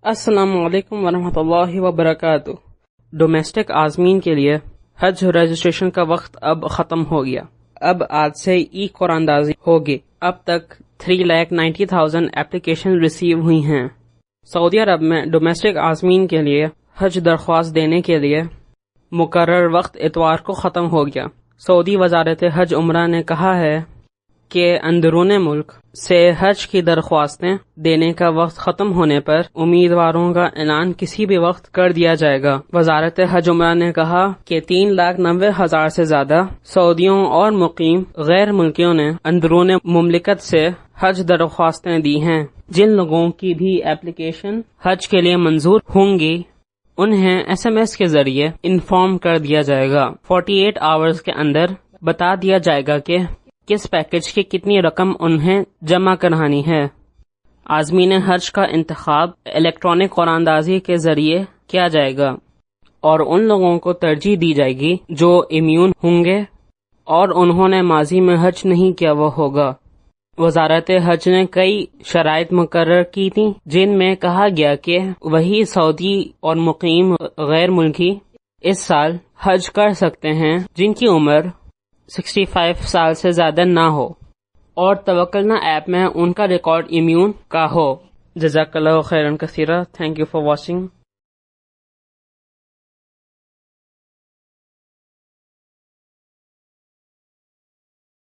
السلام علیکم ورحمۃ اللہ وبرکاتہ۔ ڈومیسٹک عازمین کے لیے حج رجسٹریشن کا وقت اب ختم ہو گیا۔ اب آج سے ای قرآن اندازی ہوگی۔ اب تک 3,90,000 اپلیکیشن ریسیو ہوئی ہیں۔ سعودی عرب میں ڈومیسٹک عازمین کے لیے حج درخواست دینے کے لیے مقرر وقت اتوار کو ختم ہو گیا۔ سعودی وزارت حج عمرہ نے کہا ہے کہ اندرون ملک سے حج کی درخواستیں دینے کا وقت ختم ہونے پر امیدواروں کا اعلان کسی بھی وقت کر دیا جائے گا۔ وزارت حج عمرہ نے کہا کہ 3,90,000 سے زیادہ سعودیوں اور مقیم غیر ملکیوں نے اندرون مملکت سے حج درخواستیں دی ہیں۔ جن لوگوں کی بھی اپلیکیشن حج کے لیے منظور ہوں گی انہیں SMS کے ذریعے انفارم کر دیا جائے گا۔ 48 آورز کے اندر بتا دیا جائے گا کہ کس پیکج کی کتنی رقم انہیں جمع کرانی ہے۔ عازمین حج کا انتخاب الیکٹرانک قرآن اندازی کے ذریعے کیا جائے گا اور ان لوگوں کو ترجیح دی جائے گی جو امیون ہوں گے اور انہوں نے ماضی میں حج نہیں کیا وہ ہوگا۔ وزارت حج نے کئی شرائط مقرر کی تھیں جن میں کہا گیا کہ وہی سعودی اور مقیم غیر ملکی اس سال حج کر سکتے ہیں جن کی عمر 65 سال سے زیادہ نہ ہو اور توکلنا ایپ میں ان کا ریکارڈ امیون کا ہو۔ جزاک اللہ خیرا کثیرا۔ Thank you for watching.